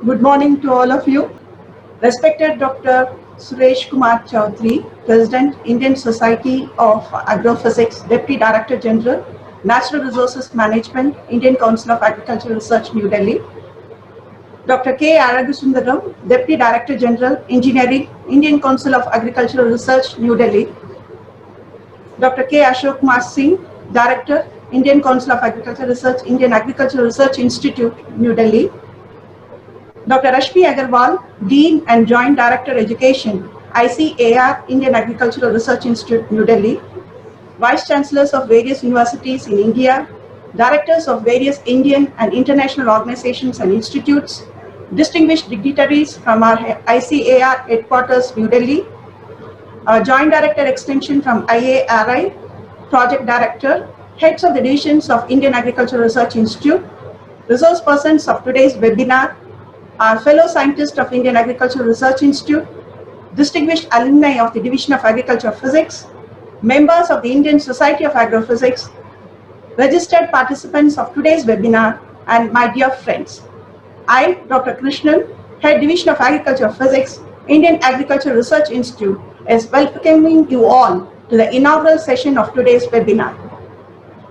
Good morning to all of you. Respected Dr. Suresh Kumar Chaudhary, President, Indian Society of Agrophysics, Deputy Director General, Natural Resources Management, Indian Council of Agricultural Research, New Delhi. Dr. K. Aragusundaram, Deputy Director General, Engineering, Indian Council of Agricultural Research, New Delhi. Dr. K. Ashok Kumar Singh, Director, Indian Council of Agricultural Research, Indian Agricultural Research Institute, New Delhi. Dr. Rashmi Agarwal, Dean and Joint Director Education, ICAR, Indian Agricultural Research Institute, New Delhi. Vice Chancellors of various universities in India, Directors of various Indian and international organizations and institutes, distinguished dignitaries from our ICAR headquarters, New Delhi, Joint Director Extension from IARI, Project Director, Heads of the Divisions of Indian Agricultural Research Institute, resource persons of today's webinar, our fellow scientists of Indian Agricultural Research Institute, distinguished alumni of the Division of Agriculture Physics, members of the Indian Society of Agrophysics, registered participants of today's webinar, and my dear friends. I, Dr. Krishnan, Head Division of Agriculture Physics, Indian Agriculture Research Institute, is welcoming you all to the inaugural session of today's webinar.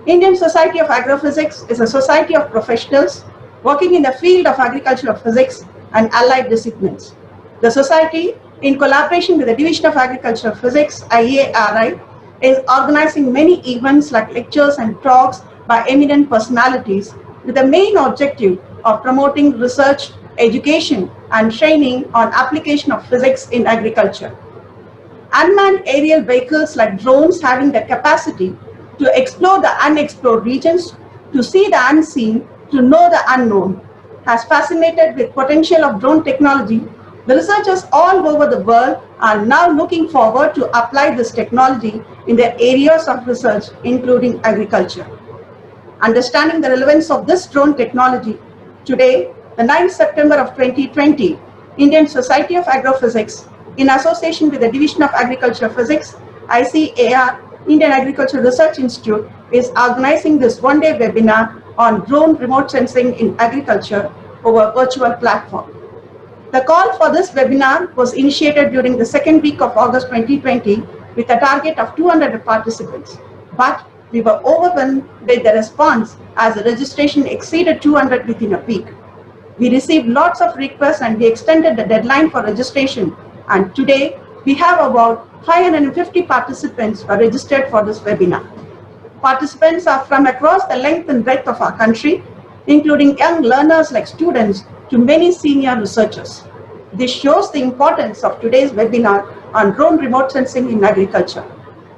Indian Society of Agrophysics is a society of professionals working in the field of agricultural physics and allied disciplines. The society, in collaboration with the Division of Agricultural Physics, IARI, is organizing many events like lectures and talks by eminent personalities with the main objective of promoting research, education, and training on application of physics in agriculture. Unmanned aerial vehicles like drones having the capacity to explore the unexplored regions, to see the unseen, to know the unknown. As fascinated with potential of drone technology, the researchers all over the world are now looking forward to apply this technology in their areas of research, including agriculture. Understanding the relevance of this drone technology, today, the 9th September of 2020, Indian Society of Agrophysics, in association with the Division of Agriculture Physics, ICAR, Indian Agricultural Research Institute, is organizing this one-day webinar on drone remote sensing in agriculture over a virtual platform. The call for this webinar was initiated during the second week of August 2020 with a target of 200 participants, but we were overwhelmed with the response as the registration exceeded 200 within a week. We received lots of requests and we extended the deadline for registration, and today we have about 550 participants who are registered for this webinar. Participants are from across the length and breadth of our country, including young learners like students to many senior researchers. This shows the importance of today's webinar on drone remote sensing in agriculture.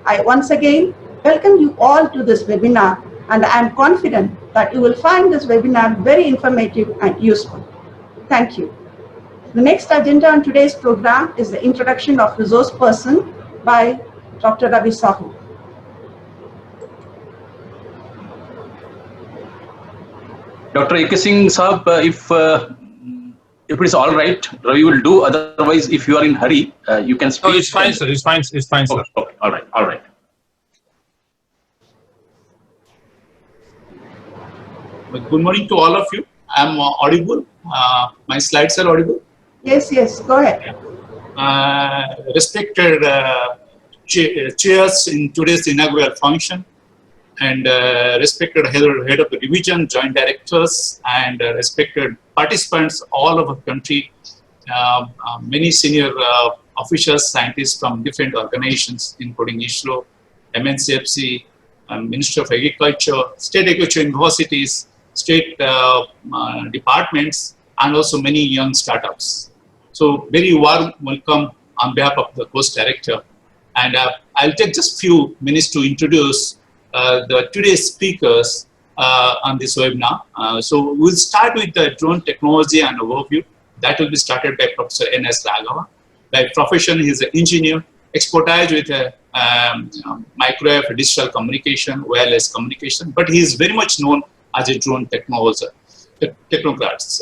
I once again welcome you all to this webinar, and I am confident that you will find this webinar very informative and useful. Thank you. The next agenda on today's program is the introduction of resource person by Dr. Ravi Sahu. Dr. AK Singh Sahab, if it is all right, Ravi will do. Otherwise, if you are in hurry, you can speak. No, it's fine, sir. It's fine. It's fine, sir. Okay. All right. All right. Good morning to all of you. I'm audible. My slides are audible. Yes, go ahead. Respected chairs in today's inaugural function, and respected head of the division, joint directors, and respected participants all over the country, many senior officials, scientists from different organizations, including ISRO, MNCFC, Ministry of Agriculture, state agriculture universities, state departments, and also many young startups. So very warm welcome on behalf of the course director. And I'll take just few minutes to introduce the today's speakers on this webinar. So we'll start with the drone technology and overview. That will be started by Professor N.S. Raghava. By profession, he's an engineer, expertise with microwave, digital communication, wireless communication, but he is very much known as a drone technologist,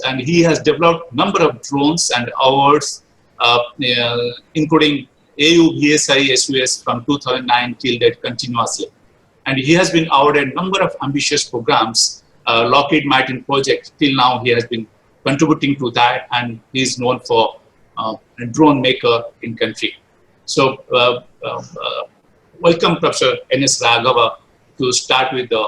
and he has developed number of drones and awards, including AU, BSI, SUS from 2009 till date continuously. And he has been awarded a number of ambitious programs. Lockheed Martin project, till now he has been contributing to that, and he is known for a drone maker in country. So welcome Professor N.S. Raghava to start with the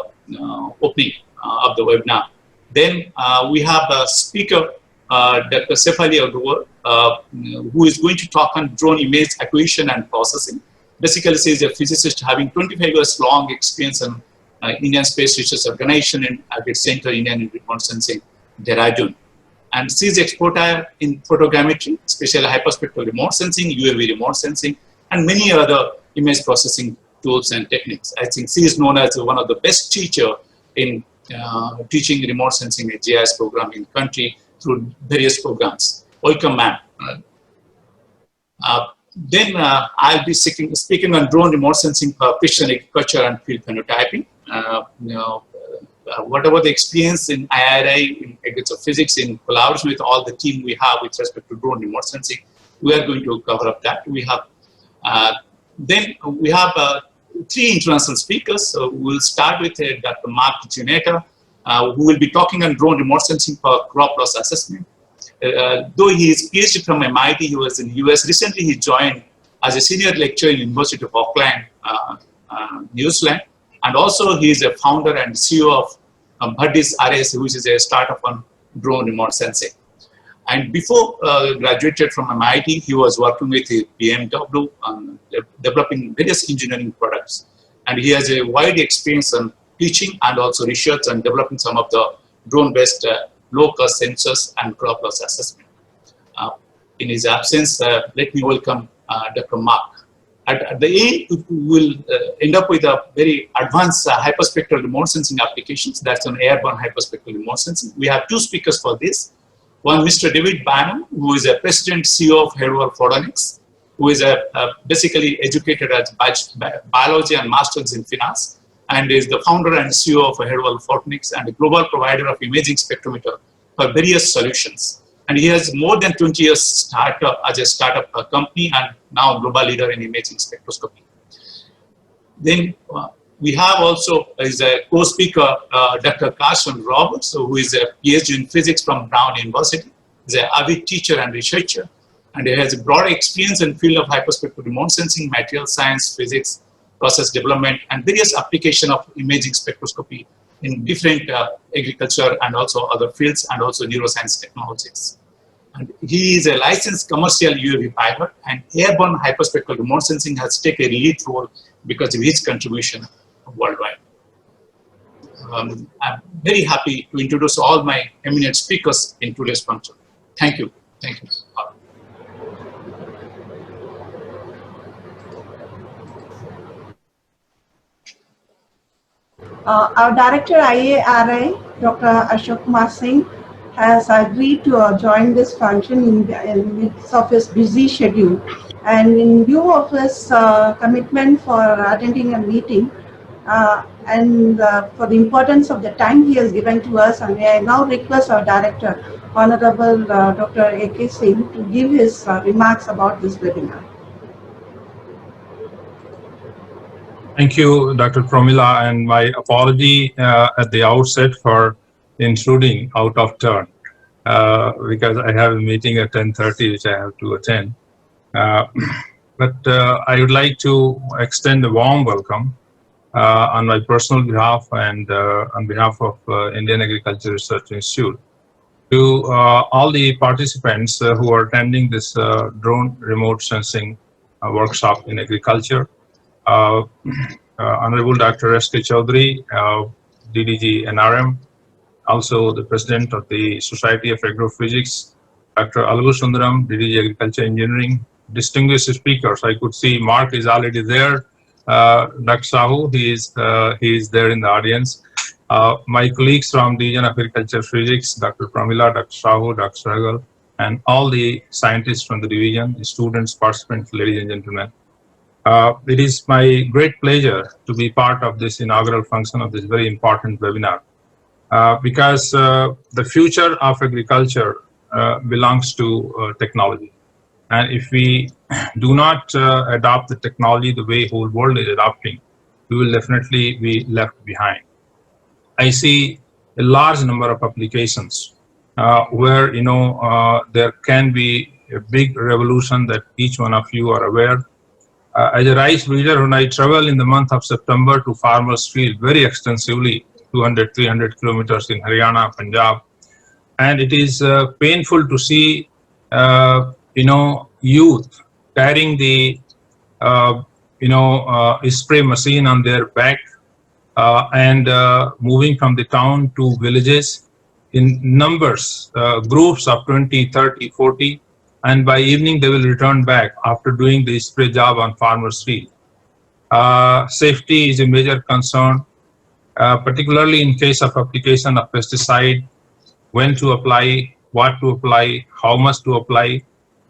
opening of the webinar. Then we have a speaker, Dr. Sefali Agarwal, who is going to talk on drone image acquisition and processing. Basically, she is a physicist having 25 years long experience in Indian Space Research Organization and at its Center Indian Remote Sensing, Dehradun. And she is expert in photogrammetry, especially hyperspectral remote sensing, UAV remote sensing, and many other image processing tools and techniques. I think she is known as one of the best teacher in teaching remote sensing a GIS program in country through various programs. Welcome, ma'am. Then I'll be speaking on drone remote sensing for precision agriculture and field phenotyping. Whatever the experience in IRI in agriculture physics in collaboration with all the team we have with respect to drone remote sensing, we are going to cover up that. We have then we have 3 international speakers. So we'll start with Dr. Mark Juneta, who will be talking on drone remote sensing for crop loss assessment. Though he is PhD from MIT, he was in US. Recently, he joined as a senior lecturer in University of Auckland, New Zealand. And also, he is a founder and CEO of Buddies RS, which is a startup on drone remote sensing. And before graduated from MIT, he was working with BMW on developing various engineering products. And he has a wide experience on teaching and also research and developing some of the drone-based low-cost sensors and crop loss assessment. In his absence, let me welcome Dr. Mark. At the end, we will end up with a very advanced hyperspectral remote sensing applications. That's an airborne hyperspectral remote sensing. We have 2 speakers for this. One, Mr. David Bannon, who is a president CEO of Inaugural Photonics, who is basically educated as biology and masters in finance, and is the founder and CEO of Inaugural Photonics and a global provider of imaging spectrometer for various solutions. And he has more than 20 years as a startup company and now global leader in imaging spectroscopy. Then we have also as a co-speaker Dr. Carson Roberts, who is a PhD in physics from Brown University. He's an avid teacher and researcher, and he has a broad experience in field of hyperspectral remote sensing, material science, physics, process development, and various application of imaging spectroscopy in different agriculture and also other fields, and also neuroscience technologies. And he is a licensed commercial UAV pilot, and airborne hyperspectral remote sensing has taken a lead role because of his contribution worldwide. I'm very happy to introduce all my eminent speakers in today's function. Thank you. Thank you. Our director IARI, Dr. Ashok Kumar Singh, has agreed to join this function in midst of his busy schedule. And in view of his commitment for attending a meeting and for the importance of the time he has given to us, and I now request our director, Honorable Dr. A.K. Singh, to give his remarks about this webinar. Thank you, Dr. Pramila, and my apology at the outset for intruding out of turn because I have a meeting at 10:30 which I have to attend. But I would like to extend a warm welcome on my personal behalf and on behalf of Indian Agriculture Research Institute to all the participants who are attending this drone remote sensing workshop in agriculture. Honorable Dr. S.K. Chaudhary, DDG NRM, also the President of the Society of Agrophysics, Dr. Algu Sundaram, DDG Agriculture Engineering, distinguished speakers. I could see Mark is already there. Dr. Sahu, he is there in the audience. My colleagues from Division of Agriculture Physics, Dr. Pramila, Dr. Sahu, Dr. Sahgal, and all the scientists from the division, the students, participants, ladies and gentlemen. It is my great pleasure to be part of this inaugural function of this very important webinar because the future of agriculture belongs to technology. And if we do not adopt the technology the way whole world is adopting, we will definitely be left behind. I see a large number of applications where there can be a big revolution that each one of you are aware. As a rice breeder, when I travel in the month of September to farmers' field very extensively, 200, 300 kilometers in Haryana, Punjab, and it is painful to see, youth carrying the, spray machine on their back and moving from the town to villages in numbers, groups of 20, 30, 40, and by evening they will return back after doing the spray job on farmers' field. Safety is a major concern, particularly in case of application of pesticide, when to apply, what to apply, how much to apply.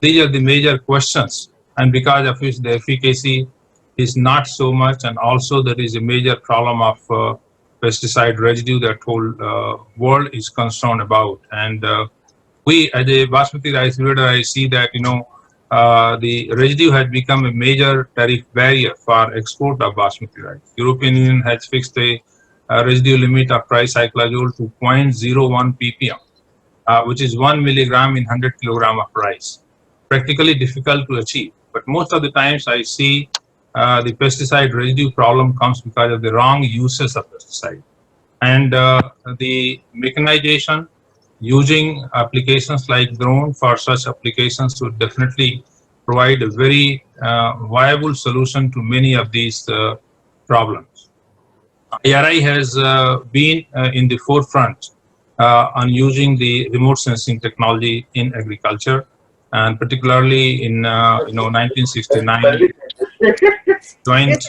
These are the major questions, and because of which the efficacy is not so much, and also there is a major problem of pesticide residue that whole world is concerned about. And we, as a basmati rice breeder, I see that the residue had become a major tariff barrier for export of basmati rice. European Union has fixed a residue limit of tricyclazole to 0.01 ppm, which is 1 milligram in 100 kilogram of rice. Practically difficult to achieve, but most of the times I see the pesticide residue problem comes because of the wrong uses of pesticide. And the mechanization, using applications like drone for such applications would definitely provide a very viable solution to many of these problems. IRI has been in the forefront on using the remote sensing technology in agriculture, and particularly in 1969 joint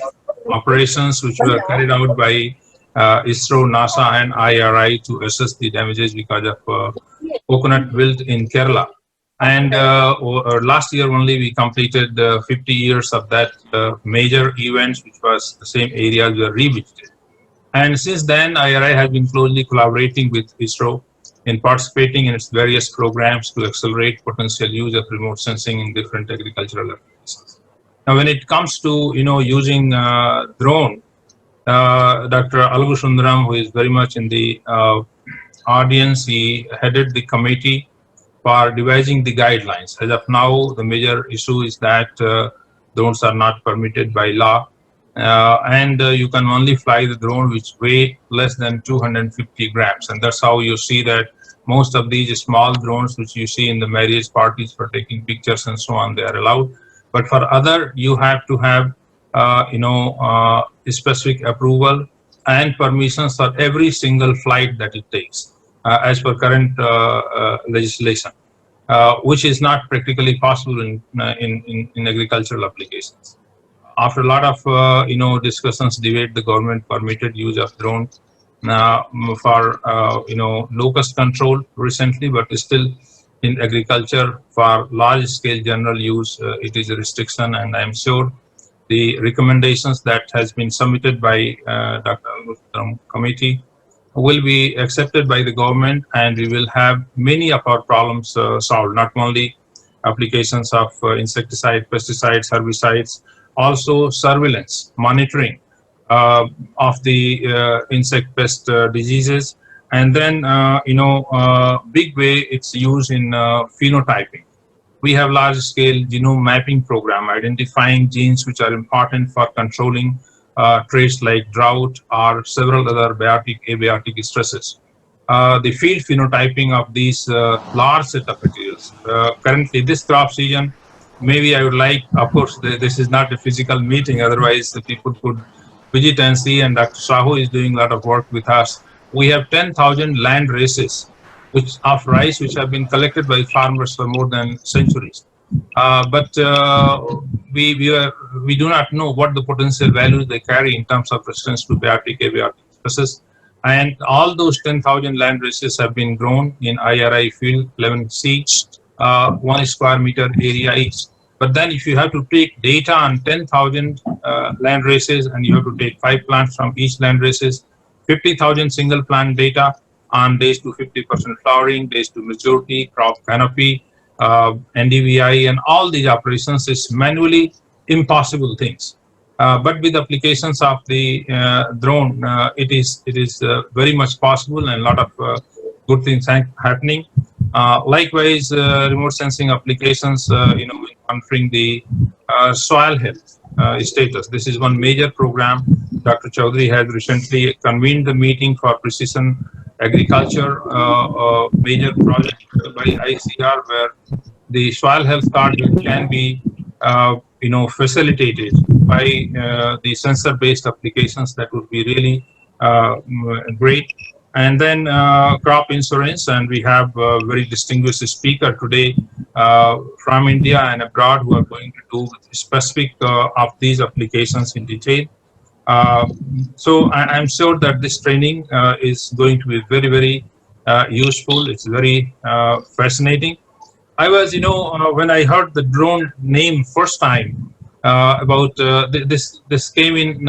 operations which were carried out by ISRO, NASA, and IRI to assess the damages because of coconut wilt in Kerala. And last year only we completed 50 years of that major events, which was the same areas were revisited. And since then, IRI has been closely collaborating with ISRO in participating in its various programs to accelerate potential use of remote sensing in different agricultural applications. Now, when it comes to using drone, Dr. Algu Sundaram, who is very much in the audience, he headed the committee for devising the guidelines. As of now, the major issue is that drones are not permitted by law, and you can only fly the drone which weigh less than 250 grams, and that's how you see that most of these small drones which you see in the marriage parties for taking pictures and so on, they are allowed. But for other, you have to have specific approval and permissions for every single flight that it takes, as per current legislation, which is not practically possible in agricultural applications. After a lot of discussions, debate, the government permitted use of drone for locust control recently, but still in agriculture for large scale general use it is a restriction. And I'm sure the recommendations that has been submitted by Dr. Algu committee will be accepted by the government, and we will have many of our problems solved, not only applications of insecticide, pesticides, herbicides, also surveillance, monitoring of the insect pest diseases, and then big way it's used in phenotyping. We have large scale genome mapping program identifying genes which are important for controlling traits like drought or several other biotic, abiotic stresses. The field phenotyping of these large set of materials. Currently, this crop season, maybe I would like, of course, this is not a physical meeting, otherwise the people could visit and see, and Dr. Sahu is doing a lot of work with us. We have 10,000 land races of rice which have been collected by farmers for more than centuries. But we do not know what the potential values they carry in terms of resistance to biotic, abiotic stresses. And all those 10,000 land races have been grown in IRI field 11C, 1 square meter area each. But then if you have to take data on 10,000 land races, and you have to take 5 plants from each land races, 50,000 single plant data on days to 50% flowering, days to maturity, crop canopy, NDVI, and all these operations is manually impossible things. But with applications of the drone, it is very much possible, and a lot of good things happening. Likewise, remote sensing applications, monitoring the soil health status. This is one major program. Dr. Chaudhary has recently convened the meeting for precision agriculture, major project by ICR, where the soil health card can be, facilitated by the sensor-based applications. That would be really great. And then crop insurance, and we have a very distinguished speaker today from India and abroad who are going to do specific of these applications in detail. So I'm sure that this training is going to be very, very useful. It's very fascinating. I was, when I heard the drone name first time, this came in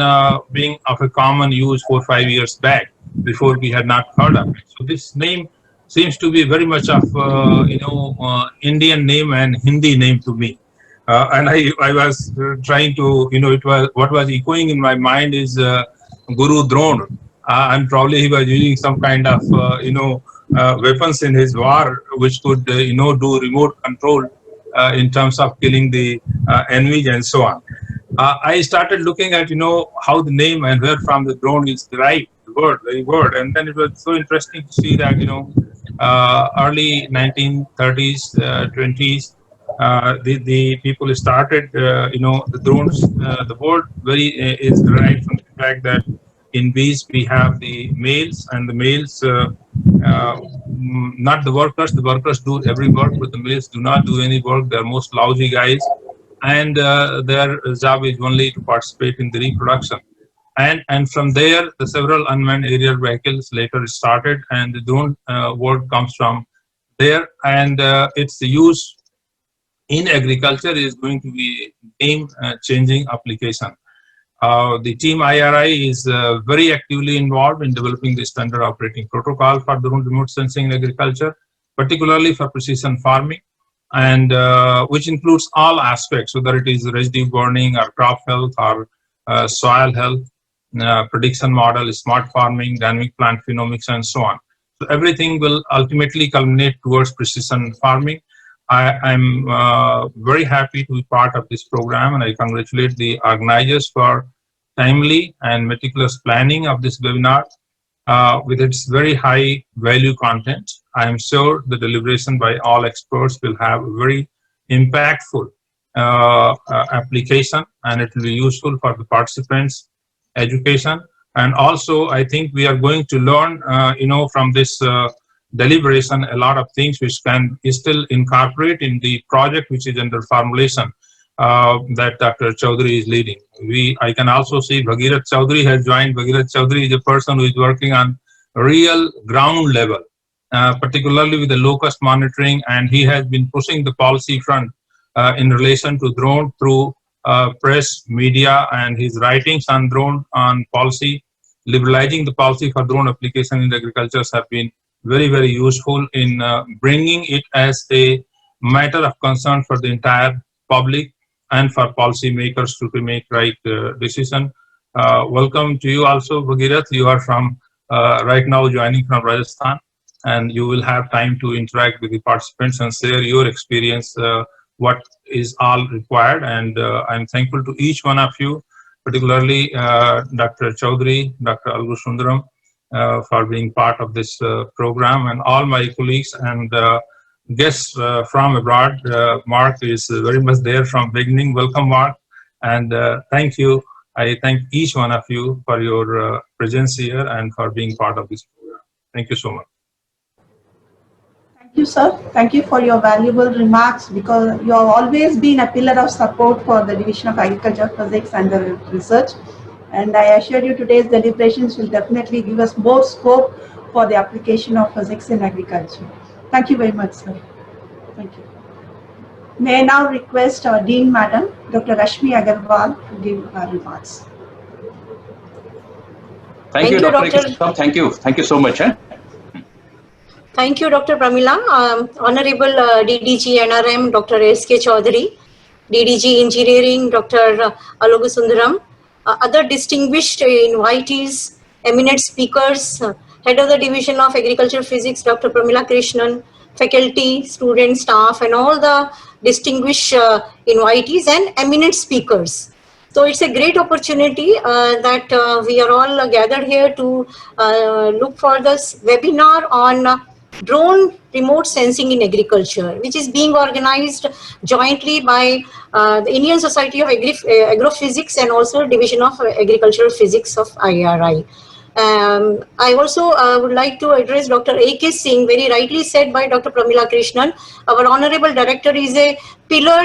being of a common use 4 or 5 years back, before we had not heard of it. So this name seems to be very much of Indian name and Hindi name to me. And I was trying to, it was what was echoing in my mind is Guru Drone. And probably he was using some kind of weapons in his war, which could do remote control in terms of killing the enemies and so on. I started looking at how the name and where from the drone is derived, the very word, and then it was so interesting to see that early 1930s, 20s. The people started, the drones, the word is derived from the fact that in bees we have the males, and the males, not the workers do every work, but the males do not do any work. They're most lousy guys, and their job is only to participate in the reproduction. And from there, the several unmanned aerial vehicles later started, and the drone word comes from there, and its use in agriculture is going to be game-changing application. The team IRI is very actively involved in developing the standard operating protocol for drone remote sensing in agriculture, particularly for precision farming, and which includes all aspects, whether it is residue burning or crop health or soil health, prediction model, smart farming, dynamic plant phenomics, and so on. So everything will ultimately culminate towards precision farming. I'm very happy to be part of this program, and I congratulate the organizers for timely and meticulous planning of this webinar. With its very high value content, I am sure the deliberation by all experts will have a very impactful application, and it will be useful for the participants' education. And also, I think we are going to learn, from this deliberation, a lot of things which can still incorporate in the project which is under formulation that Dr. Chaudhary is leading. I can also see Bhagirat Chaudhary has joined. Bhagirat Chaudhary is a person who is working on real ground level, particularly with the locust monitoring, and he has been pushing the policy front in relation to drone through press, media, and his writings on drone, on policy, liberalizing the policy for drone application in agriculture have been very, very useful in bringing it as a matter of concern for the entire public and for policymakers to make right decision. Welcome to you also, Bhagirat. You are from right now joining from Rajasthan, and you will have time to interact with the participants and share your experience, what is all required. And I'm thankful to each one of you, particularly Dr. Chaudhary, Dr. Algu for being part of this program, and all my colleagues and guests from abroad. Mark is very much there from beginning. Welcome, Mark, and thank you. I thank each one of you for your presence here and for being part of this program. Thank you so much. Thank you, sir. Thank you for your valuable remarks, because you have always been a pillar of support for the Division of Agriculture, Physics and the Research. And I assure you today's deliberations will definitely give us more scope for the application of physics in agriculture. Thank you very much, sir. Thank you. May I now request our Dean Madam, Dr. Rashmi Agarwal, to give her remarks. Thank you, Dr. Thank you. Thank you so much. Thank you, Dr. Pramila. Honorable DDG NRM, Dr. S.K. Chaudhary, DDG Engineering, Dr. Alogu Sundaram, other distinguished invitees, eminent speakers, Head of the Division of Agricultural Physics, Dr. Pramila Krishnan, faculty, students, staff, and all the distinguished invitees and eminent speakers. So it's a great opportunity that we are all gathered here to look for this webinar on drone remote sensing in agriculture, which is being organized jointly by the Indian Society of Agrophysics and also Division of Agricultural Physics of IRI. I also would like to address Dr. A.K. Singh, very rightly said by Dr. Pramila Krishnan. Our Honorable Director is a pillar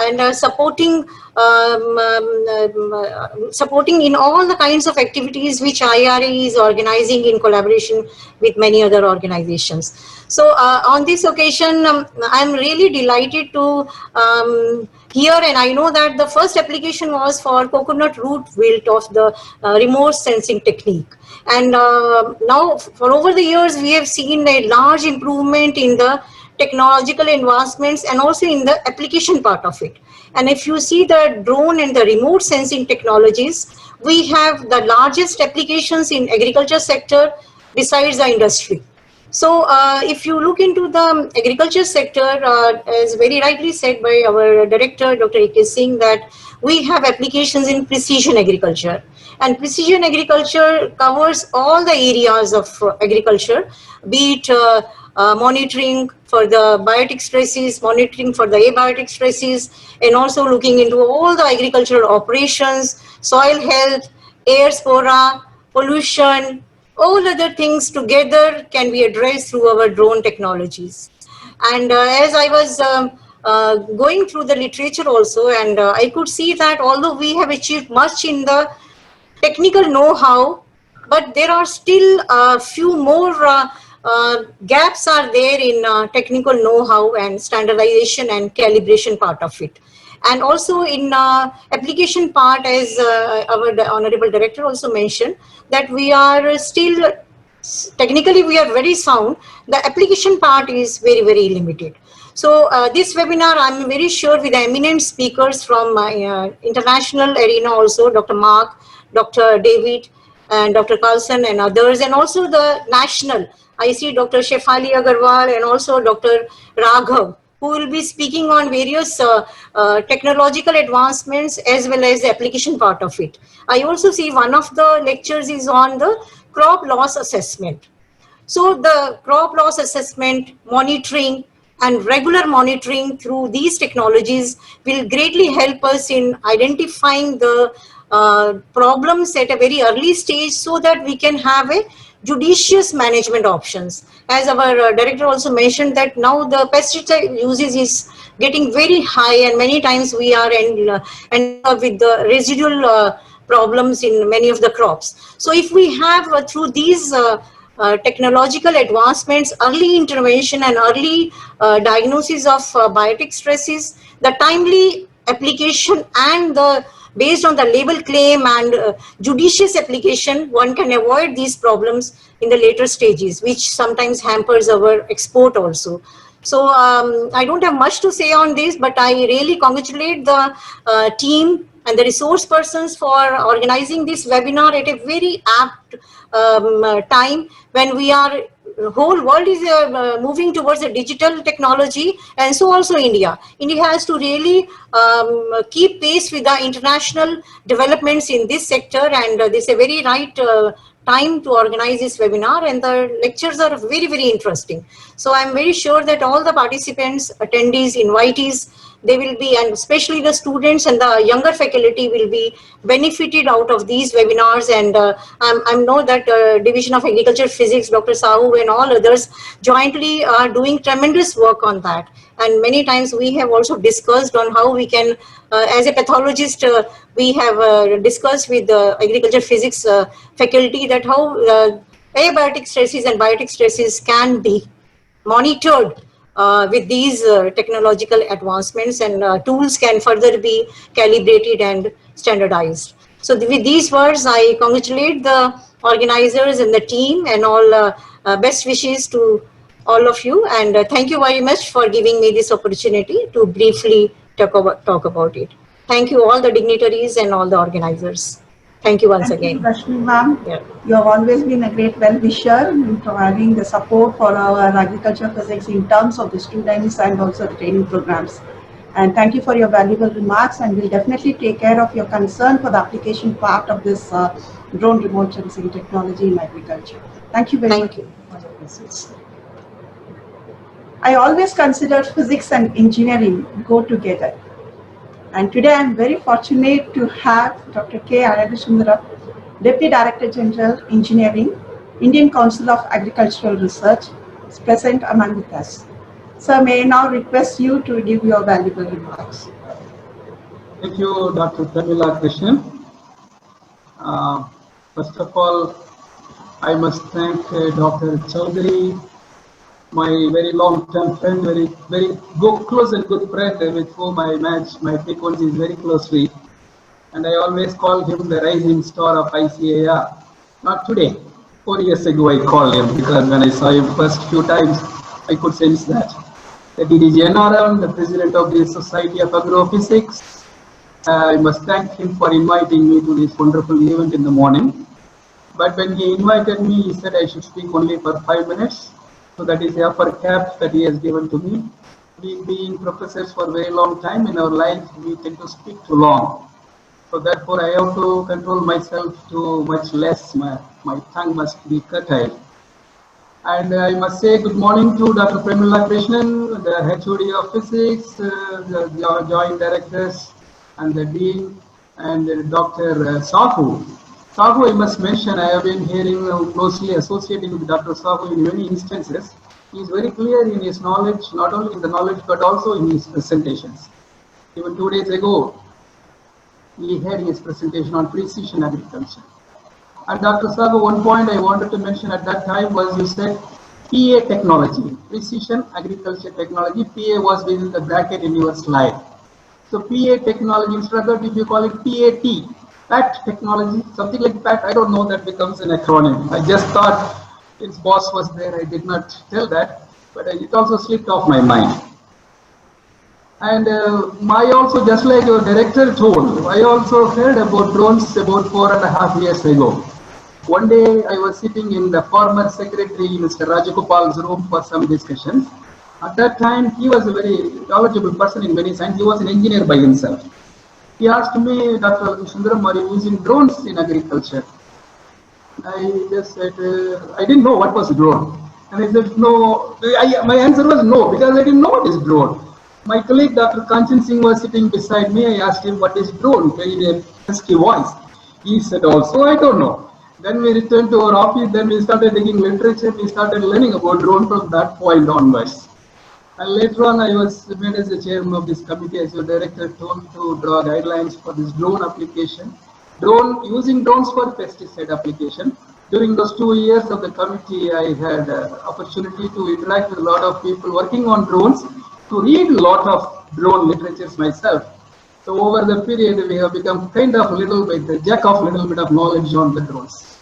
and supporting supporting in all the kinds of activities which IRA is organizing in collaboration with many other organizations. So on this occasion, I'm really delighted to hear, and I know that the first application was for coconut root wilt of the remote sensing technique. And now for over the years, we have seen a large improvement in the technological advancements and also in the application part of it. And if you see the drone and the remote sensing technologies, we have the largest applications in agriculture sector besides the industry. So if you look into the agriculture sector, as very rightly said by our director, Dr. A.K. Singh, that we have applications in precision agriculture. And precision agriculture covers all the areas of agriculture, be it monitoring for the biotic stresses, monitoring for the abiotic stresses, and also looking into all the agricultural operations, soil health, air spora, pollution, all other things together can be addressed through our drone technologies. And as I was going through the literature also, and I could see that although we have achieved much in the technical know-how, but there are still a few more gaps are there in technical know-how and standardization and calibration part of it. And also in application part, as our Honorable Director also mentioned, that we are still, technically we are very sound, the application part is very, very limited. So this webinar, I'm very sure with the eminent speakers from international arena also, Dr. Mark, Dr. David, and Dr. Carlson and others, and also the national, I see Dr. Shefali Agarwal and also Dr. Raghav, who will be speaking on various technological advancements as well as the application part of it. I also see one of the lectures is on the crop loss assessment. So the crop loss assessment, monitoring, and regular monitoring through these technologies will greatly help us in identifying the problems at a very early stage so that we can have a judicious management options. As our director also mentioned that now the pesticide usage is getting very high and many times we are ending up with the residual problems in many of the crops. So if we have through these technological advancements, early intervention and early diagnosis of biotic stresses, the timely application and the based on the label claim and judicious application, one can avoid these problems in the later stages, which sometimes hampers our export also. So I don't have much to say on this, but I really congratulate the team and the resource persons for organizing this webinar at a very apt time when we are whole world is moving towards a digital technology, and so also India. India has to really keep pace with the international developments in this sector, and this is a very right time to organize this webinar, and the lectures are very, very interesting. So I'm very sure that all the participants, attendees, invitees, they will be, and especially the students and the younger faculty will be benefited out of these webinars. And I know that Division of Agriculture Physics, Dr. Sahu and all others jointly are doing tremendous work on that. And many times we have also discussed on how we can, as a pathologist, we have discussed with the agriculture physics faculty that how abiotic stresses and biotic stresses can be monitored with these technological advancements, and tools can further be calibrated and standardized. So with these words, I congratulate the organizers and the team, and all best wishes to all of you, and thank you very much for giving me this opportunity to briefly talk about it. Thank you all the dignitaries and all the organizers. Thank you once Thank you, again. Rashmi ma'am. Yeah. You have always been a great well-wisher in providing the support for our agriculture physics in terms of the students and also the training programs. And thank you for your valuable remarks, and we'll definitely take care of your concern for the application part of this drone remote sensing technology in agriculture. Thank you very much Thank you. for your message. I always considered physics and engineering go together. And today I'm very fortunate to have Dr. K. Sundaram, Deputy Director General, Engineering, Indian Council of Agricultural Research, is present among with us. Sir, may I now request you to give your valuable remarks. Thank you, Dr. Pramila Krishnan. First of all, I must thank Dr. Chaudhary, my very long-term friend, very good, close and good friend with whom I match my frequencies very closely. And I always call him the rising star of ICAR. Not today, 4 years ago I called him, because when I saw him first few times, I could sense that. The DDG NRM, the president of the Society of Agrophysics, I must thank him for inviting me to this wonderful event in the morning. But when he invited me, he said I should speak only for 5 minutes. So that is the upper cap that he has given to me. We being professors for a very long time in our life, we tend to speak too long. So therefore, I have to control myself to much less. My tongue must be curtailed. And I must say good morning to Dr. Pramila Krishnan, the HOD of Physics, the Joint Directors, and the Dean, and Dr. Sahu. Sahu, I must mention, I have been hearing closely associating with Dr. Sahu in many instances. He is very clear in his knowledge, not only in the knowledge, but also in his presentations. Even 2 days ago, we had his presentation on precision agriculture. And Dr. Sahu, one point I wanted to mention at that time was you said PA technology, precision agriculture technology. PA was within the bracket in your slide. So PA technology, instead of if you call it PAT technology, something like that, I don't know, that becomes an acronym. I just thought his boss was there, I did not tell that, but it also slipped off my mind. And I also, just like your director told, I also heard about drones about 4.5 years ago. One day I was sitting in the former secretary, Mr. Rajagopal's room for some discussions. At that time, he was a very knowledgeable person in many science. He was an engineer by himself. He asked me, Dr. Sundaram, are you using drones in agriculture? I just said, I didn't know what was a drone. And I said, no, my answer was no, because I didn't know what is drone. My colleague, Dr. Kanchan Singh, was sitting beside me. I asked him, what is drone? In a husky voice. He said also, I don't know. Then we returned to our office, then we started digging literature, we started learning about drone from that point onwards. And later on, I was made as the chairman of this committee, as your director told, to draw guidelines for this drone application. Using drones for pesticide application. During those 2 years of the committee, I had opportunity to interact with a lot of people working on drones, to read a lot of drone literatures myself. So over the period, we have become kind of little bit, the jack of little bit of knowledge on the drones.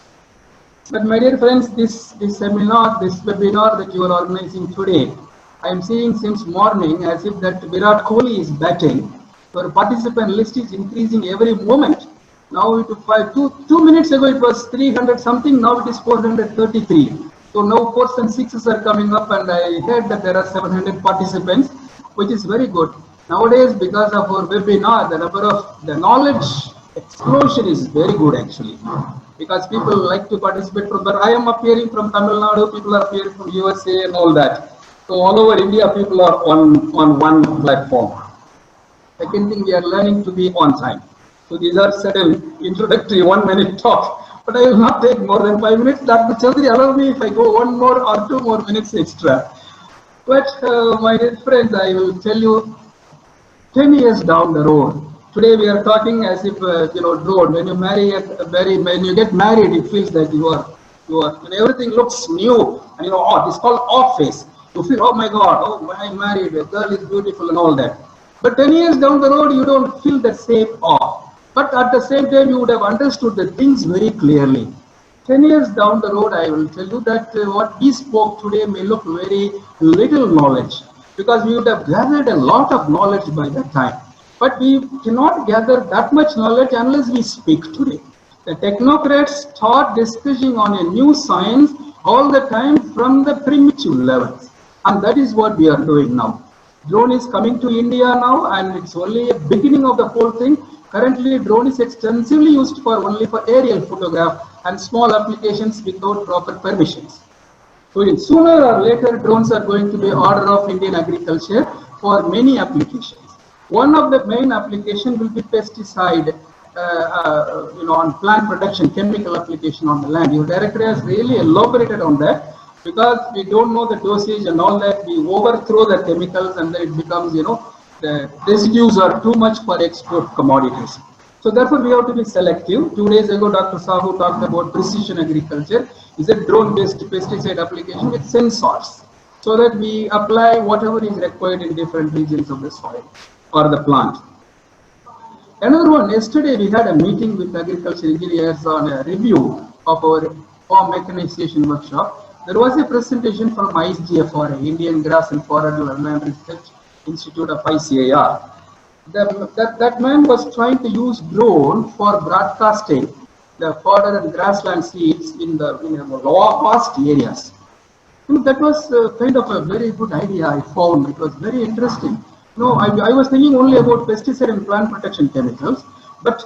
But my dear friends, this seminar, this webinar that you are organizing today, I am seeing since morning as if that Virat Kohli is batting. Your participant list is increasing every moment. Now it was 2 minutes ago it was 300 something, now it is 433. So now 4s and 6s are coming up, and I heard that there are 700 participants, which is very good. Nowadays, because of our webinar, the number of the knowledge explosion is very good actually, because people like to participate from, but I am appearing from Tamil Nadu, people are appearing from USA and all that. So all over India, people are on one platform. Second thing, we are learning to be on time. So these are certain introductory 1 minute talk, but I will not take more than 5 minutes. Dr. Chaudhary, allow me if I go 1 more or 2 more minutes extra. But my dear friends, I will tell you, 10 years down the road, today we are talking as if, drone, when you get married, it feels that you are, when everything looks new, and it's called off face. You feel, oh my God, oh, I'm married, a girl is beautiful and all that. But 10 years down the road, you don't feel the same awe. But at the same time, you would have understood the things very clearly. 10 years down the road, I will tell you that what we spoke today may look very little knowledge, because we would have gathered a lot of knowledge by that time. But we cannot gather that much knowledge unless we speak today. The technocrats start discussing on a new science all the time from the primitive levels. And that is what we are doing now. Drone is coming to India now, and it's only a beginning of the whole thing. Currently, drone is extensively used for only for aerial photograph and small applications without proper permissions. So sooner or later, drones are going to be order of Indian agriculture for many applications. One of the main application will be pesticide, on plant protection, chemical application on the land. Your director has really elaborated on that, because we don't know the dosage and all that. We overthrow the chemicals, and then it becomes, the residues are too much for export commodities. So therefore, we have to be selective. 2 days ago, Dr. Sahu talked about precision agriculture. It's a drone-based pesticide application with sensors, so that we apply whatever is required in different regions of the soil or the plant. Another one, yesterday we had a meeting with agriculture engineers on a review of our farm mechanization workshop. There was a presentation from ISGFR, Indian Grass and Forage Land Research Institute of ICAR. That man was trying to use drone for broadcasting the fodder and grassland seeds in the low cost areas. That was kind of a very good idea. I found it was very interesting. I was thinking only about pesticide and plant protection chemicals, but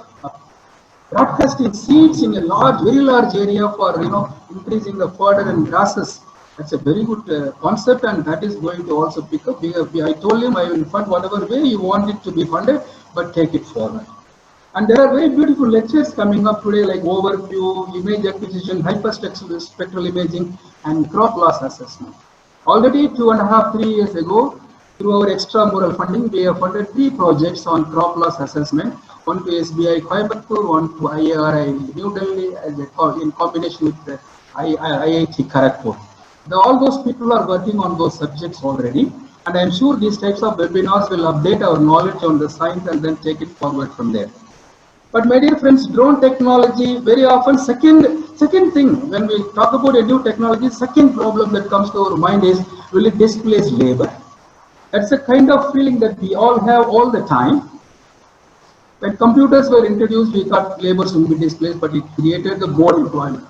broadcasting seeds in a very large area for increasing the fodder and grasses. That's a very good concept, and that is going to also pick up. I told him I will fund whatever way you want it to be funded, but take it forward. And there are very beautiful lectures coming up today, like overview, image acquisition, hyperspectral imaging, and crop loss assessment. Already 2.5-3 years ago, through our extramural funding, we have funded 3 projects on crop loss assessment. One to SBI Coimbatore, one to IARI New Delhi, in combination with the IIT Kharagpur. All those people are working on those subjects already, and I am sure these types of webinars will update our knowledge on the science and then take it forward from there. But my dear friends, drone technology, very often, second thing, when we talk about a new technology, second problem that comes to our mind is, will it displace labor? That's a kind of feeling that we all have all the time. When computers were introduced, we thought labor would be displaced, but it created the more employment.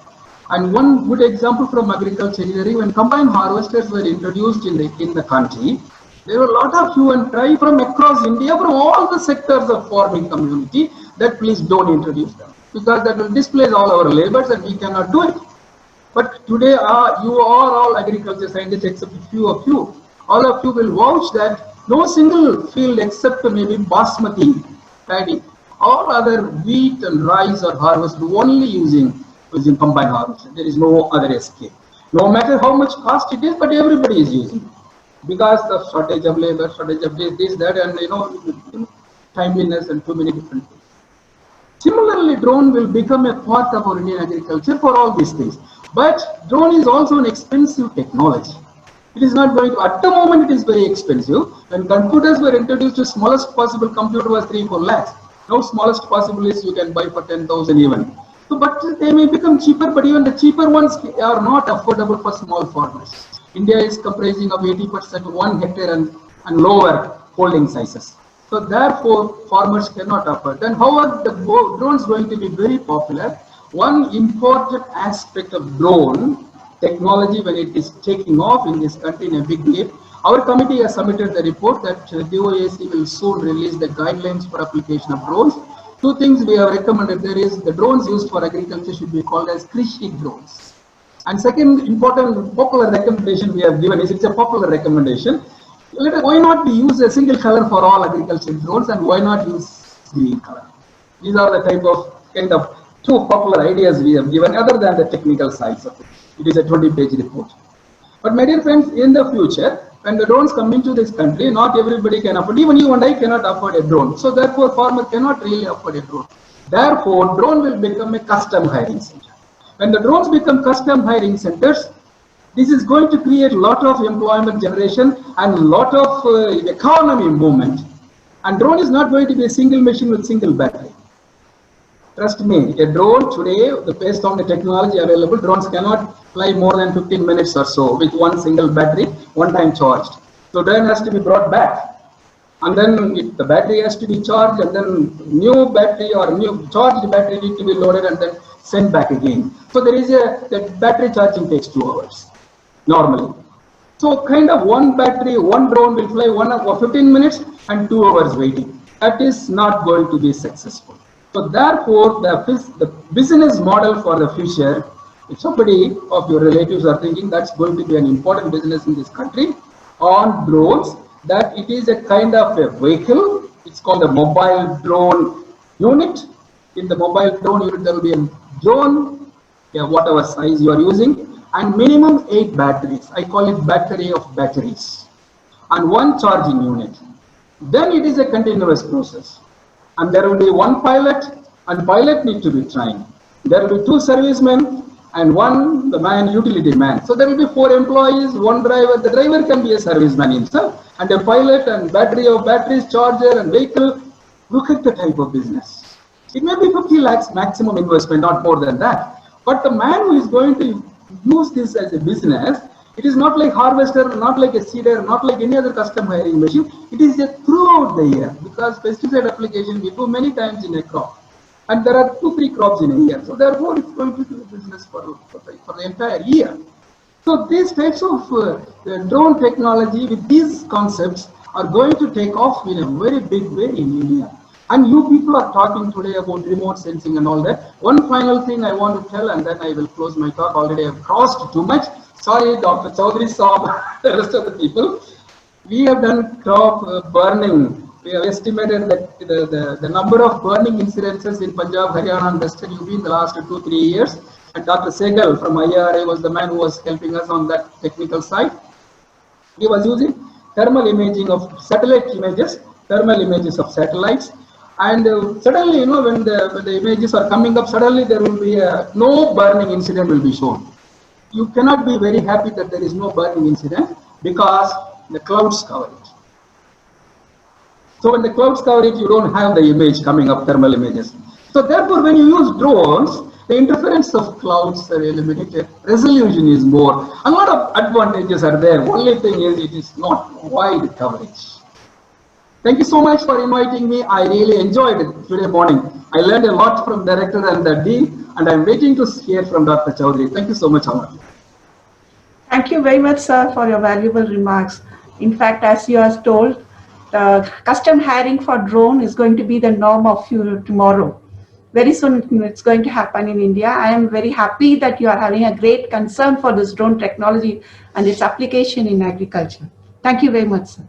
And one good example from agriculture engineering, when combined harvesters were introduced in the country, there were a lot of hue and cry from across India, from all the sectors of farming community, that please don't introduce them, because that will displace all our labors and we cannot do it. But today, you are all agriculture scientists except a few of you. All of you will vouch that no single field except maybe basmati paddy, all other wheat and rice are harvested only using combined harvesting. There is no other escape. No matter how much cost it is, but everybody is using it, because of shortage of labor, shortage of this, that, and timeliness and too many different things. Similarly, drone will become a part of our Indian agriculture for all these things. But drone is also an expensive technology. It is not going to, at the moment it is very expensive. When computers were introduced, the smallest possible computer was 3-4 lakhs. Now smallest possible is you can buy for 10,000 even. So, but they may become cheaper, but even the cheaper ones are not affordable for small farmers. India is comprising of 80% 1 hectare and lower holding sizes. So therefore, farmers cannot afford. Then how are the drones going to be very popular? One important aspect of drone technology, when it is taking off in this country in a big way, our committee has submitted the report that DOAC will soon release the guidelines for application of drones. 2 things we have recommended. There is the drones used for agriculture should be called as Krishi drones. And second important popular recommendation we have given is, it's a popular recommendation. Why not we use a single color for all agriculture drones, and why not use green color? These are the type of kind of 2 popular ideas we have given, other than the technical sides of it. It is a 20-page report. But my dear friends, in the future, when the drones come into this country, not everybody can afford, even you and I cannot afford a drone. So therefore, farmer cannot really afford a drone. Therefore, drone will become a custom hiring center. When the drones become custom hiring centers, this is going to create a lot of employment generation and a lot of economy movement. And drone is not going to be a single machine with single battery. Trust me, a drone today, based on the technology available, drones cannot fly more than 15 minutes or so with one single battery, one time charged. So drone has to be brought back. and then the battery has to be charged, and then new battery or new charged battery need to be loaded and then sent back again. So there is that battery charging takes 2 hours normally. So kind of one battery, one drone will fly 1 hour, 15 minutes and 2 hours waiting. That is not going to be successful. So therefore, the business model for the future, if somebody of your relatives are thinking that's going to be an important business in this country on drones, that it is a kind of a vehicle. It's called a mobile drone unit. In the mobile drone unit, there will be a drone, whatever size you are using, and minimum 8 batteries. I call it battery of batteries, and 1 charging unit. Then it is a continuous process, and there will be 1 pilot, and pilot need to be trained. There will be 2 servicemen and 1 the man, utility man. So there will be 4 employees, 1 driver. The driver can be a serviceman himself, and a pilot, and battery of batteries, charger and vehicle. Look at the type of business. It may be 50 lakhs maximum investment, not more than that. But the man who is going to use this as a business, it is not like harvester, not like a seeder, not like any other custom hiring machine. It is a throughout the year, because pesticide application we do many times in a crop, and there are 2-3 crops in a year. So therefore, it's going to be a business for the entire year. So these types of drone technology with these concepts are going to take off in a very big way in India. And you people are talking today about remote sensing and all that. One final thing I want to tell, and then I will close my talk. Already I've crossed too much. Sorry, Dr. Chaudhary, Saab, the rest of the people. We have done crop burning. We have estimated that the number of burning incidences in Punjab, Haryana and Western UP in the last 2-3 years. And Dr. Segal from IRA was the man who was helping us on that technical side. He was using thermal imaging of satellite images, thermal images of satellites. And suddenly, you know, when the images are coming up, suddenly there will be no burning incident will be shown. You cannot be very happy that there is no burning incident, because the clouds cover it. So when the clouds cover it, you don't have the image coming up, thermal images. So therefore, when you use drones, the interference of clouds are eliminated, resolution is more. A lot of advantages are there. Only thing is, it is not wide coverage. Thank you so much for inviting me. I really enjoyed it today morning. I learned a lot from director and the dean, and I'm waiting to hear from Dr. Chaudhary. Thank you so much, Amar. Thank you very much, sir, for your valuable remarks. In fact, as you are told, the custom hiring for drone is going to be the norm of tomorrow. Very soon it's going to happen in India. I am very happy that you are having a great concern for this drone technology and its application in agriculture. Thank you very much, sir.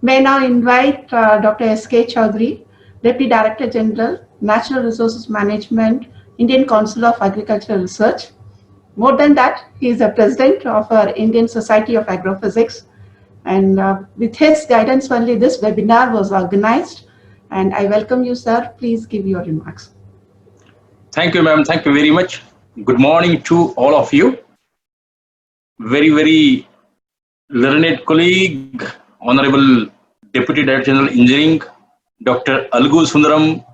May I now invite Dr. S.K. Chaudhary, Deputy Director General, Natural Resources Management, Indian Council of Agricultural Research. More than that, he is the President of our Indian Society of Agrophysics. And with his guidance only, this webinar was organized. And I welcome you, sir. Please give your remarks. Thank you, ma'am. Thank you very much. Good morning to all of you. Very, very learned colleague, Honorable Deputy Director General Engineering, Dr. Algu Sundaram,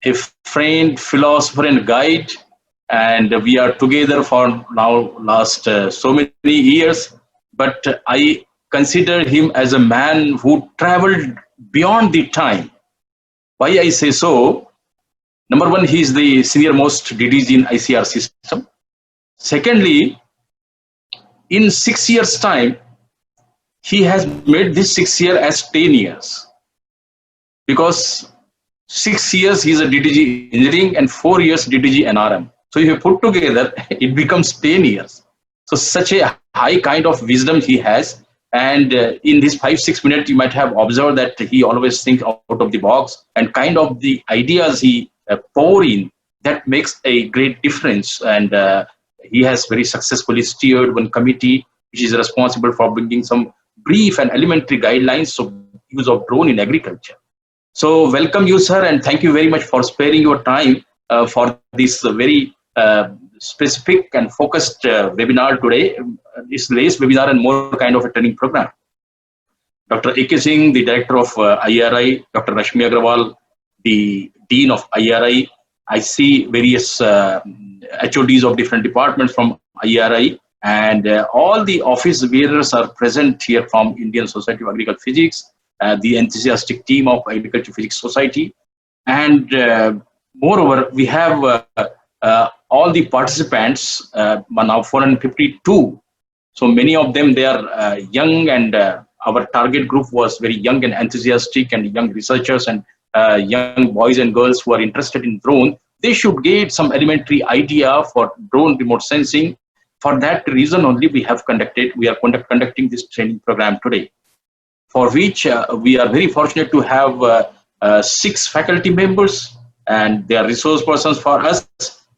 a friend, philosopher and guide. And we are together for now last so many years. But I consider him as a man who traveled beyond the time. Why I say so? Number one, he is the senior most DDG in ICR system. Secondly, in 6 years' time, he has made this 6 year as 10 years. Because 6 years he is a DDG engineering and 4 years DDG NRM. So if you put together, it becomes 10 years. So such a high kind of wisdom he has. And in these 5-6 minutes, you might have observed that he always thinks out of the box, and kind of the ideas he pour in, that makes a great difference. And he has very successfully steered one committee which is responsible for bringing some brief and elementary guidelines of use of drone in agriculture. So welcome you, sir, and thank you very much for sparing your time for this very specific and focused webinar today. This less webinar and more kind of a training program. Dr. A.K. Singh, the director of IRI, Dr. Rashmi Agrawal, the dean of IRI. I see various HODs of different departments from IRI, and all the office bearers are present here from Indian Society of Agricultural Physics. the enthusiastic team of Agriculture Physics Society. And moreover, we have all the participants, now 452. So many of them, they are young, and our target group was very young and enthusiastic, and young researchers and young boys and girls who are interested in drone. They should get some elementary idea for drone remote sensing. For that reason only, we are conducting this training program today, for which we are very fortunate to have 6 faculty members, and they are resource persons for us,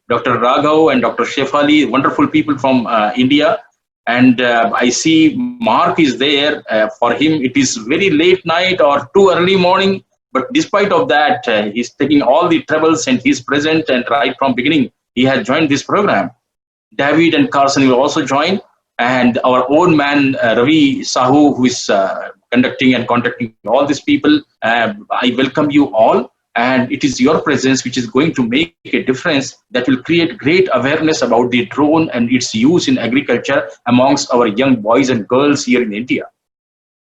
Dr. Raghav and Dr. Shefali, wonderful people from India. And I see Mark is there. For him, it is very late night or too early morning, but despite of that, he's taking all the troubles and he's present, and right from beginning, he has joined this program. David and Carson will also join, and our own man, Ravi Sahu, who is conducting and contacting all these people. I welcome you all, and it is your presence which is going to make a difference, that will create great awareness about the drone and its use in agriculture amongst our young boys and girls here in India.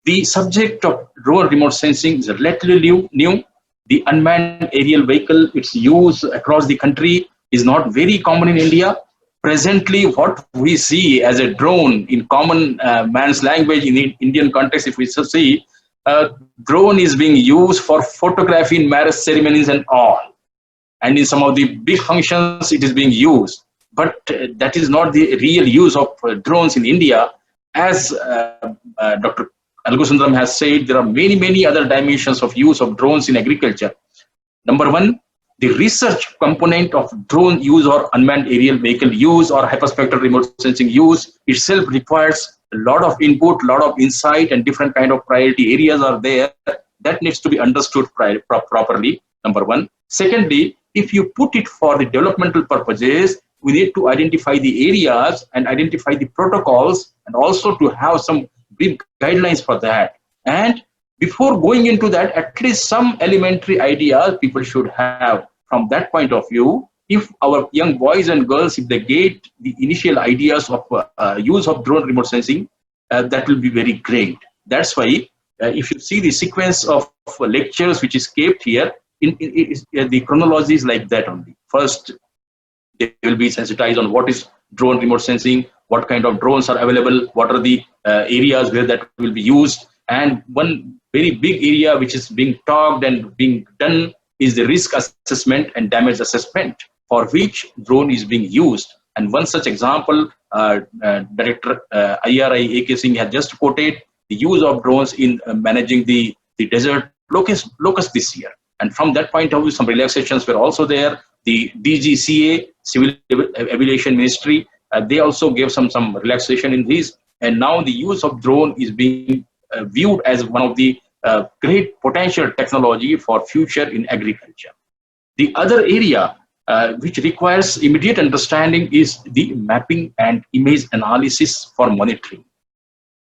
The subject of drone remote sensing is relatively new. The unmanned aerial vehicle, its use across the country is not very common in India. Presently, what we see as a drone in common man's language in the Indian context, if we see, drone is being used for photography in marriage ceremonies and all. And in some of the big functions, it is being used. But that is not the real use of drones in India. As Dr. Algosundaram has said, there are many other dimensions of use of drones in agriculture. Number one, the research component of drone use or unmanned aerial vehicle use or hyperspectral remote sensing use itself requires a lot of input, a lot of insight, and different kind of priority areas are there that needs to be understood properly, number one. Secondly, if you put it for the developmental purposes, we need to identify the areas and identify the protocols, and also to have some brief guidelines for that. And before going into that, at least some elementary ideas people should have. From that point of view, if our young boys and girls, if they get the initial ideas of use of drone remote sensing, that will be very great. That's why if you see the sequence of lectures which is kept here, the chronology is like that only. First, they will be sensitized on what is drone remote sensing, what kind of drones are available, what are the areas where that will be used. And one very big area which is being talked and being done is the risk assessment and damage assessment, for which drone is being used. And one such example, Director IRI AK Singh has just quoted the use of drones in managing the desert locust this year. And from that point of view, some relaxations were also there. The DGCA, Civil Aviation Ministry, they also gave some relaxation in this. And now the use of drone is being viewed as one of the great potential technology for future in agriculture. The other area which requires immediate understanding is the mapping and image analysis for monitoring,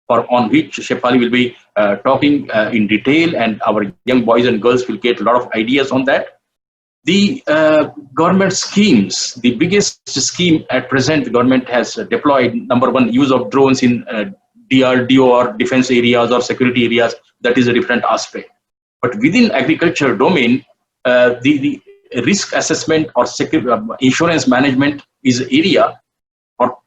on which Shefali will be talking in detail, and our young boys and girls will get a lot of ideas on that. The government schemes, the biggest scheme at present, the government has deployed, number one, use of drones in DRDO or defense areas or security areas. That is a different aspect. But within agriculture domain, the risk assessment or insurance management is area, or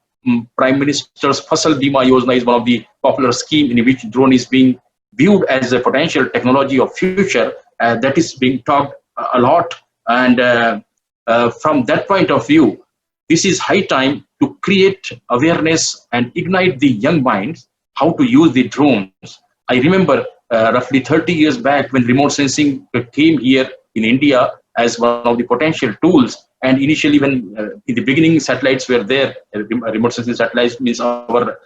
Prime Minister's Fasal Bima Yojana is one of the popular scheme in which drone is being viewed as a potential technology of future. That is being talked a lot. And from that point of view, this is high time to create awareness and ignite the young minds how to use the drones. I remember roughly 30 years back when remote sensing came here in India as one of the potential tools. And initially, when in the beginning satellites were there, remote sensing satellites means our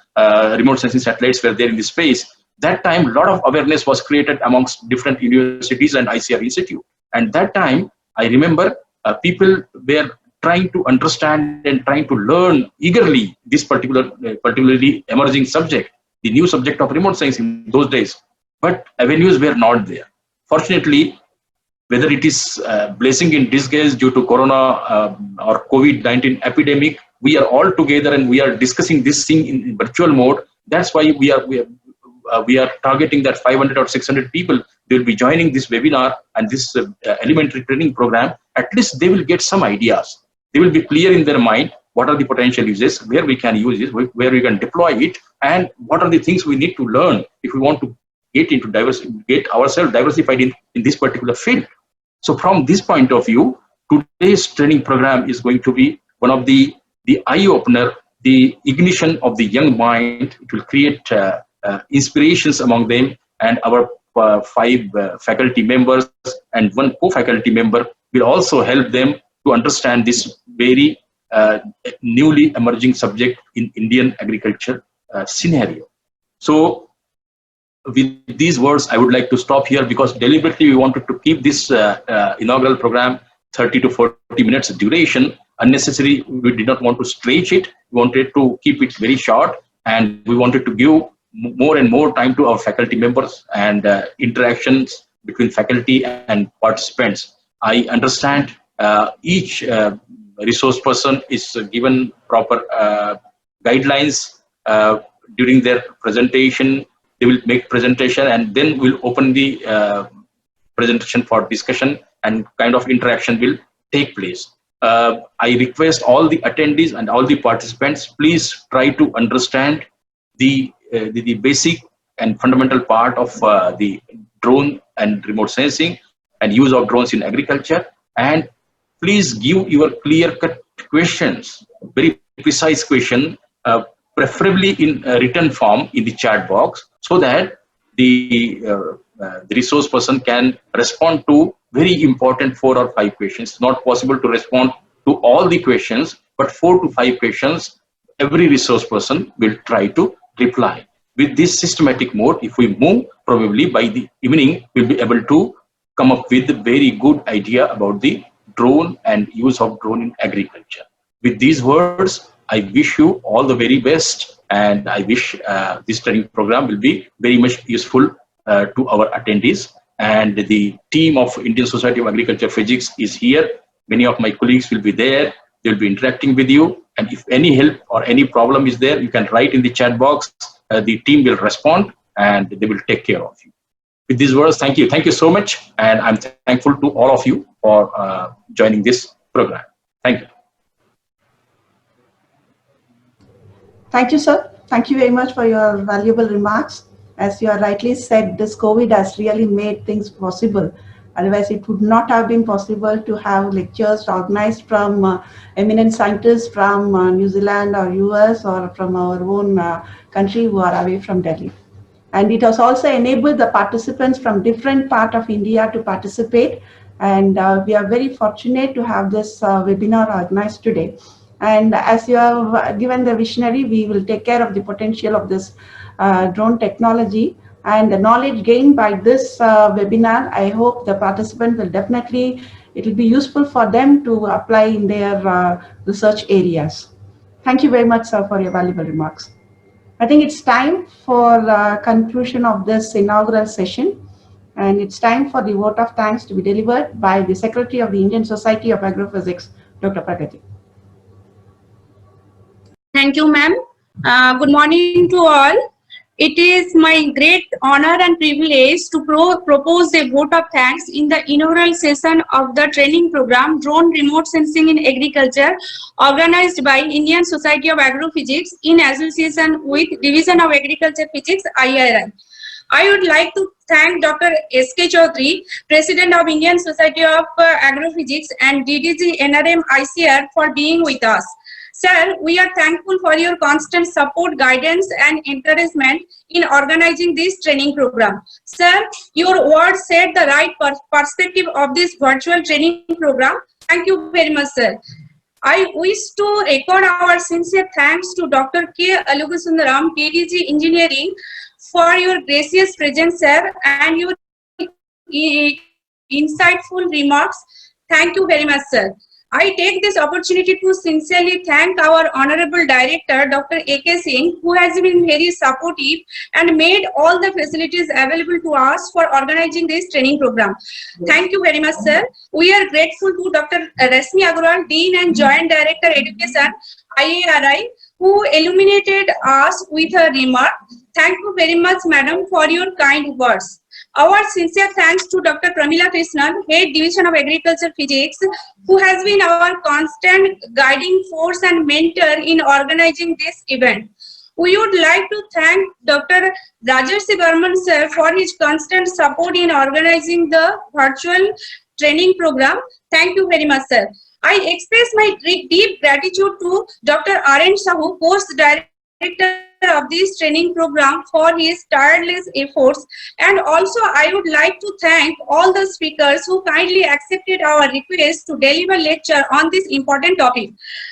remote sensing satellites were there in the space. That time, a lot of awareness was created amongst different universities and ICR Institute. And that time, I remember people were trying to understand and trying to learn eagerly this particularly emerging subject, the new subject of remote sensing in those days. But avenues were not there. Fortunately, whether it is blessing in disguise due to Corona or COVID-19 epidemic, we are all together and we are discussing this thing in virtual mode. That's why we are targeting that 500 or 600 people, they will be joining this webinar and this elementary training program. At least they will get some ideas. They will be clear in their mind what are the potential uses, where we can use it, where we can deploy it, and what are the things we need to learn if we want to get ourselves diversified in this particular field. So from this point of view, today's training program is going to be one of the eye-opener, the ignition of the young mind. It will create inspirations among them, and our 5 faculty members and 1 co-faculty member will also help them to understand this very newly emerging subject in Indian agriculture scenario. So with these words, I would like to stop here, because deliberately we wanted to keep this inaugural program 30 to 40 minutes duration. Unnecessary, we did not want to stretch it. We wanted to keep it very short, and we wanted to give more and more time to our faculty members and interactions between faculty and participants. I understand each resource person is given proper guidelines during their presentation. They will make presentation, and then we'll open the presentation for discussion, and kind of interaction will take place. I request all the attendees and all the participants, please try to understand the basic and fundamental part of the drone and remote sensing and use of drones in agriculture, and please give your clear-cut questions, very precise question, preferably in written form in the chat box, so that the resource person can respond to very important 4 or 5 questions. It's not possible to respond to all the questions, but 4 to 5 questions, every resource person will try to reply. With this systematic mode, if we move, probably by the evening, we'll be able to come up with a very good idea about the drone and use of drone in agriculture. With these words, I wish you all the very best, and I wish this training program will be very much useful to our attendees. And the team of Indian Society of Agriculture Physics is here. Many of my colleagues will be there. They'll be interacting with you. And if any help or any problem is there, you can write in the chat box. The team will respond, and they will take care of you. With these words, thank you. Thank you so much. And I'm thankful to all of you for joining this program. Thank you. Thank you, sir. Thank you very much for your valuable remarks. As you have rightly said, this COVID has really made things possible. Otherwise, it would not have been possible to have lectures organized from eminent scientists from New Zealand or US or from our own country who are away from Delhi. And it has also enabled the participants from different parts of India to participate. And we are very fortunate to have this webinar organized today. And as you have given the visionary, we will take care of the potential of this drone technology and the knowledge gained by this webinar. I hope the participants will definitely, it will be useful for them to apply in their research areas. Thank you very much, sir, for your valuable remarks. I think it's time for conclusion of this inaugural session, and it's time for the vote of thanks to be delivered by the Secretary of the Indian Society of Agrophysics, Dr. Pragati. Thank you, ma'am. Good morning to all. It is my great honor and privilege to propose a vote of thanks in the inaugural session of the training program Drone Remote Sensing in Agriculture, organized by Indian Society of Agrophysics in association with Division of Agriculture Physics, IIRI. I would like to thank Dr. S.K. Chaudhary, President of Indian Society of Agrophysics, and DDG NRM ICR for being with us. Sir, we are thankful for your constant support, guidance, and encouragement in organizing this training program. Sir, your words set the right perspective of this virtual training program. Thank you very much, sir. I wish to record our sincere thanks to Dr. K. Alugusundaram, DDG Engineering, for your gracious presence, sir, and your insightful remarks. Thank you very much, sir. I take this opportunity to sincerely thank our Honorable Director, Dr. A.K. Singh, who has been very supportive and made all the facilities available to us for organizing this training program. Thank you very much, sir. We are grateful to Dr. Rasmi Agarwal, Dean and Joint Director Education, IARI, who illuminated us with a remark. Thank you very much, madam, for your kind words. Our sincere thanks to Dr. Pramila Krishnan, Head Division of Agriculture Physics, who has been our constant guiding force and mentor in organizing this event. We would like to thank Dr. Rajarsi Burman sir for his constant support in organizing the virtual training program. Thank you very much, sir. I express my deep gratitude to Dr. R.N. Sahu, Course Director of this training program, for his tireless efforts, and also I would like to thank all the speakers who kindly accepted our request to deliver lecture on this important topic.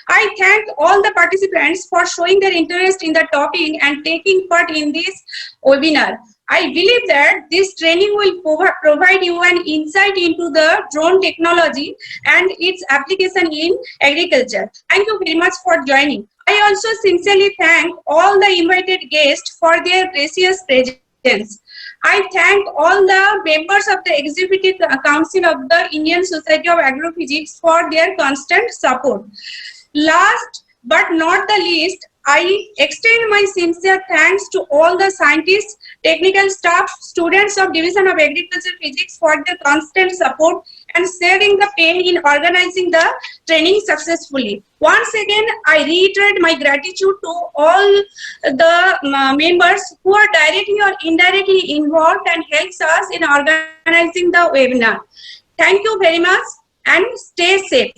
I thank all the participants for showing their interest in the topic and taking part in this webinar. I believe that this training will provide you an insight into the drone technology and its application in agriculture. Thank you very much for joining. I also sincerely thank all the invited guests for their precious presence. I thank all the members of the Executive Council of the Indian Society of Agrophysics for their constant support. Last but not the least, I extend my sincere thanks to all the scientists, technical staff, students of Division of Agriculture Physics for their constant support and sharing the pain in organizing the training successfully. Once again, I reiterate my gratitude to all the members who are directly or indirectly involved and helps us in organizing the webinar. Thank you very much and stay safe.